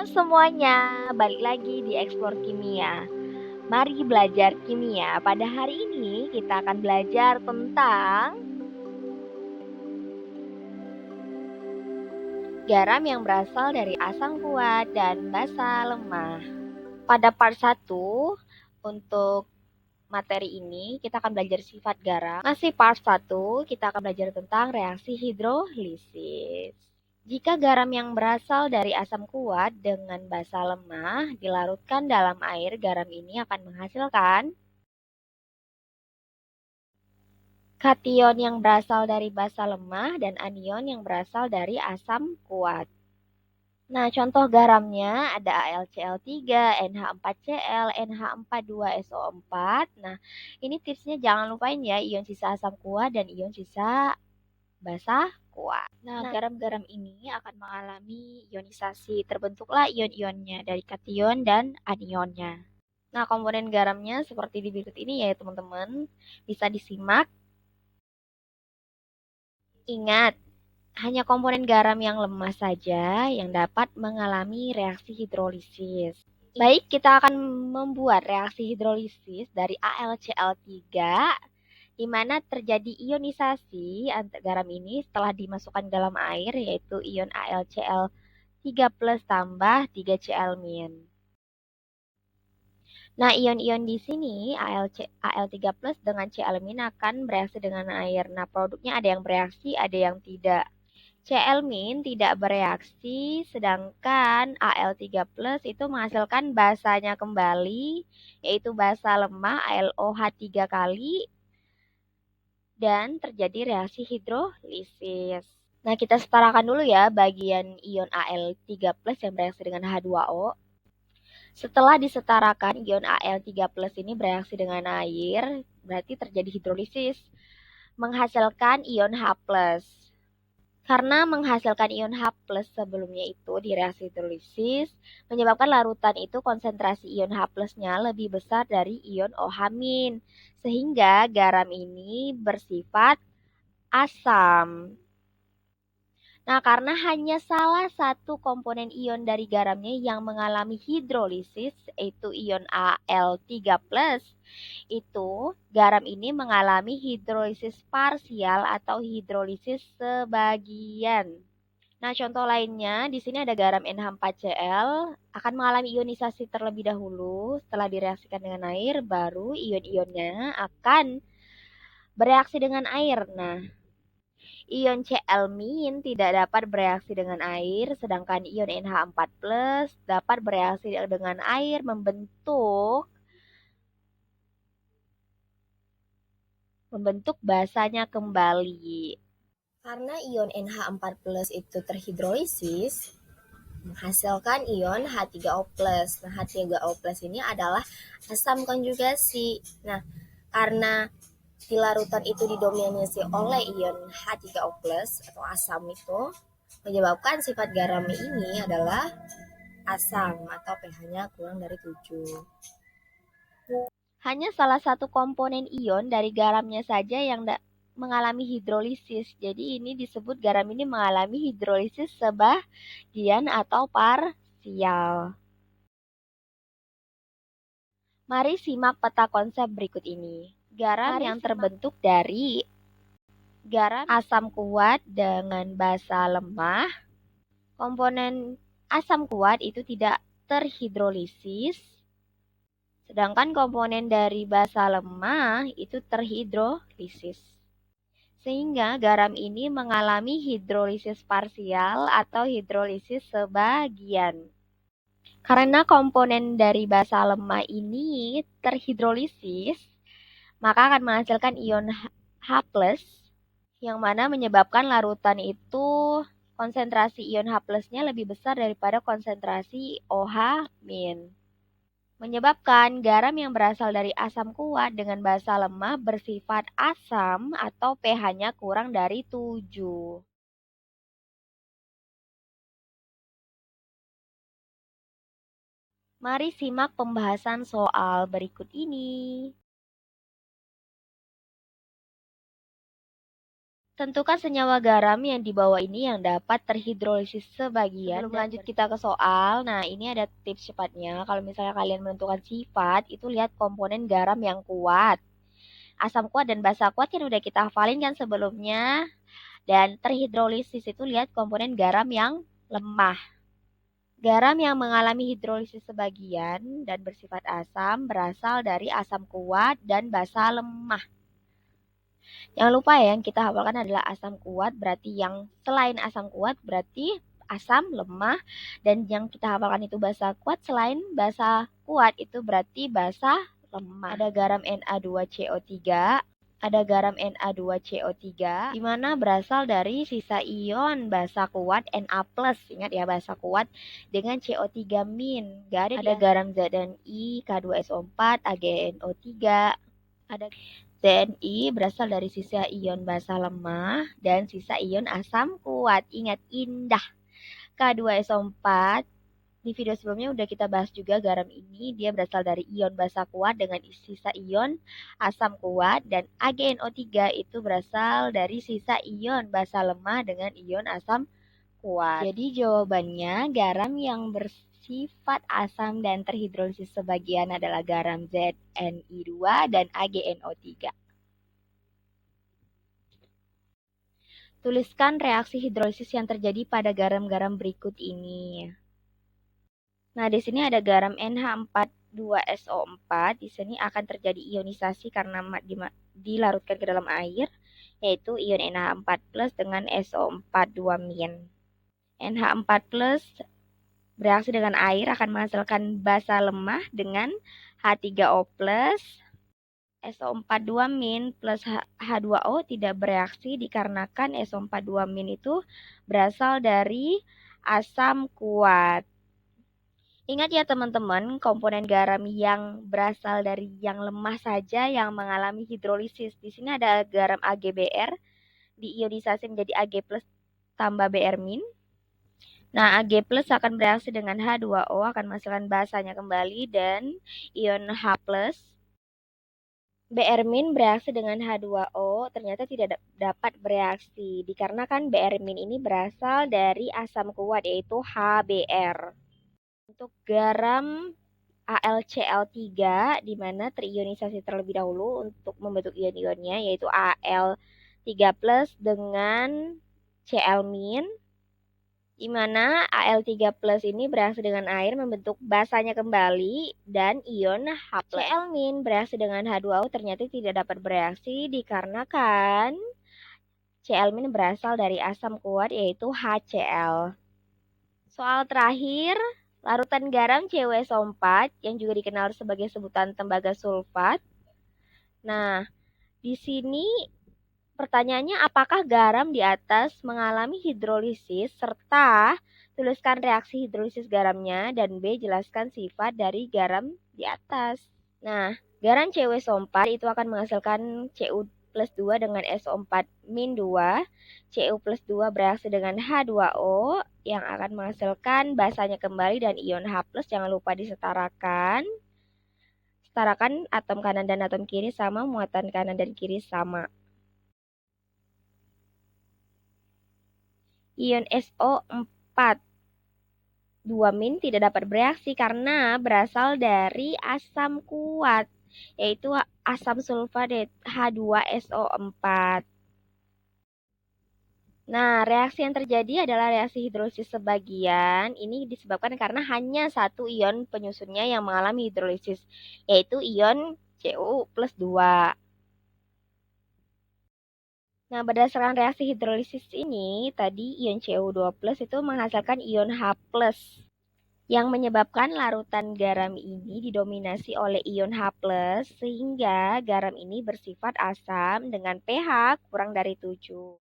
semuanya, balik lagi di Explore Kimia. Mari belajar kimia. Pada hari ini kita akan belajar tentang garam yang berasal dari asam kuat dan basa lemah. Pada part 1, untuk materi ini kita akan belajar sifat garam. Masih part 1, kita akan belajar tentang reaksi hidrolisis. Jika garam yang berasal dari asam kuat dengan basa lemah dilarutkan dalam air, garam ini akan menghasilkan kation yang berasal dari basa lemah dan anion yang berasal dari asam kuat. Nah, contoh garamnya ada AlCl3, NH4Cl, NH42SO4. Nah, ini tipsnya jangan lupain ya ion sisa asam kuat dan ion sisa basa kuat. Nah, garam-garam ini akan mengalami ionisasi. Terbentuklah ion-ionnya dari kation dan anionnya. Nah, komponen garamnya seperti di berikut ini ya teman-teman. Bisa disimak. Ingat, hanya komponen garam yang lemah saja yang dapat mengalami reaksi hidrolisis. Baik, kita akan membuat reaksi hidrolisis dari AlCl3 di mana terjadi ionisasi garam ini setelah dimasukkan dalam air, yaitu ion AlCl3+ tambah 3Cl-. Nah, ion-ion di sini Al3+ dengan Cl- akan bereaksi dengan air. Nah, produknya ada yang bereaksi, ada yang tidak. Cl- tidak bereaksi, sedangkan Al3+ itu menghasilkan basanya kembali, yaitu basa lemah AlOH3 kali, dan terjadi reaksi hidrolisis. Nah, kita setarakan dulu ya bagian ion Al3+ yang bereaksi dengan H2O. Setelah disetarakan, ion Al3+ ini bereaksi dengan air, berarti terjadi hidrolisis, menghasilkan ion H+. Karena menghasilkan ion H+ sebelumnya itu di reaksi hidrolisis, menyebabkan larutan itu konsentrasi ion H+-nya lebih besar dari ion OH-, sehingga garam ini bersifat asam. Nah, karena hanya salah satu komponen ion dari garamnya yang mengalami hidrolisis, yaitu ion Al3+, itu garam ini mengalami hidrolisis parsial atau hidrolisis sebagian. Nah, contoh lainnya, di sini ada garam NH4Cl akan mengalami ionisasi terlebih dahulu. Setelah direaksikan dengan air, baru ion-ionnya akan bereaksi dengan air. Nah, ion Cl- tidak dapat bereaksi dengan air, sedangkan ion NH4+ dapat bereaksi dengan air membentuk basanya kembali. Karena ion NH4+ itu terhidrolisis, menghasilkan ion H3O+. Nah, H3O+ ini adalah asam konjugasi. Nah, karena di larutan itu didominasi oleh ion H3O+ atau asam itu, menyebabkan sifat garam ini adalah asam atau pH-nya kurang dari 7. Hanya salah satu komponen ion dari garamnya saja yang mengalami hidrolisis. Jadi ini disebut garam ini mengalami hidrolisis sebagian atau parsial. Mari simak peta konsep berikut ini. Garam yang terbentuk dari garam asam kuat dengan basa lemah. Komponen asam kuat itu tidak terhidrolisis, sedangkan komponen dari basa lemah itu terhidrolisis. Sehingga garam ini mengalami hidrolisis parsial atau hidrolisis sebagian. Karena komponen dari basa lemah ini terhidrolisis, maka akan menghasilkan ion H+, yang mana menyebabkan larutan itu konsentrasi ion H+-nya lebih besar daripada konsentrasi OH-. Menyebabkan garam yang berasal dari asam kuat dengan basa lemah bersifat asam atau pH-nya kurang dari 7. Mari simak pembahasan soal berikut ini. Tentukan senyawa garam yang di bawah ini yang dapat terhidrolisis sebagian. Sebelum lanjut kita ke soal, nah ini ada tips cepatnya. Kalau misalnya kalian menentukan sifat, itu lihat komponen garam yang kuat. Asam kuat dan basa kuat yang udah kita hafalin kan sebelumnya. Dan terhidrolisis itu lihat komponen garam yang lemah. Garam yang mengalami hidrolisis sebagian dan bersifat asam berasal dari asam kuat dan basa lemah. Jangan lupa ya, yang kita hafalkan adalah asam kuat, berarti yang selain asam kuat berarti asam lemah, dan yang kita hafalkan itu basa kuat, selain basa kuat itu berarti basa lemah. Ada garam Na2CO3, ada garam Na2CO3, di mana berasal dari sisa ion basa kuat Na+, ingat ya basa kuat, dengan CO3-. Ada garam ZnI, K2SO4, AgNO3, ada ZnI berasal dari sisa ion basa lemah dan sisa ion asam kuat. Ingat, indah. K2SO4, di video sebelumnya udah kita bahas juga garam ini. Dia berasal dari ion basa kuat dengan sisa ion asam kuat. Dan AgNO3 itu berasal dari sisa ion basa lemah dengan ion asam kuat. Jadi jawabannya garam yang bersifat asam dan terhidrolisis sebagian adalah garam ZnI2 dan AgNO3. Tuliskan reaksi hidrolisis yang terjadi pada garam-garam berikut ini. Nah, di sini ada garam NH42SO4. Di sini akan terjadi ionisasi karena dilarutkan ke dalam air, yaitu ion NH4+ dengan SO4 2-. NH4+ bereaksi dengan air akan menghasilkan basa lemah dengan H3O+. SO4 2- plus H2O tidak bereaksi dikarenakan SO4 2- itu berasal dari asam kuat. Ingat ya teman-teman, komponen garam yang berasal dari yang lemah saja yang mengalami hidrolisis. Di sini ada garam AgBr diionisasi menjadi Ag+ tambah Br-. Nah, Ag+ akan bereaksi dengan H2O, akan menghasilkan basanya kembali dan ion H+. Br- bereaksi dengan H2O ternyata tidak dapat bereaksi dikarenakan Br- ini berasal dari asam kuat yaitu HBr. Untuk garam AlCl3 di mana terionisasi terlebih dahulu untuk membentuk ion-ionnya yaitu Al3+ dengan Cl-, di mana Al3+ ini bereaksi dengan air membentuk basanya kembali dan ion H+. Cl- bereaksi dengan H2O ternyata tidak dapat bereaksi dikarenakan Cl- berasal dari asam kuat yaitu HCl. Soal terakhir, larutan garam CuSO4 yang juga dikenal sebagai sebutan tembaga sulfat. Nah, di sini pertanyaannya apakah garam di atas mengalami hidrolisis serta tuliskan reaksi hidrolisis garamnya dan B jelaskan sifat dari garam di atas. Nah, garam CuSO4 itu akan menghasilkan Cu+2 dengan SO4-2. Cu+2 bereaksi dengan H2O yang akan menghasilkan basanya kembali dan ion H+. Jangan lupa disetarakan. Setarakan atom kanan dan atom kiri sama, muatan kanan dan kiri sama. Ion SO4 2- tidak dapat bereaksi karena berasal dari asam kuat, yaitu asam sulfat H2SO4. Nah, reaksi yang terjadi adalah reaksi hidrolisis sebagian. Ini disebabkan karena hanya satu ion penyusunnya yang mengalami hidrolisis, yaitu ion Cu+2. Nah, berdasarkan reaksi hidrolisis ini, tadi ion Cu2+ itu menghasilkan ion H+, yang menyebabkan larutan garam ini didominasi oleh ion H+, sehingga garam ini bersifat asam dengan pH kurang dari 7.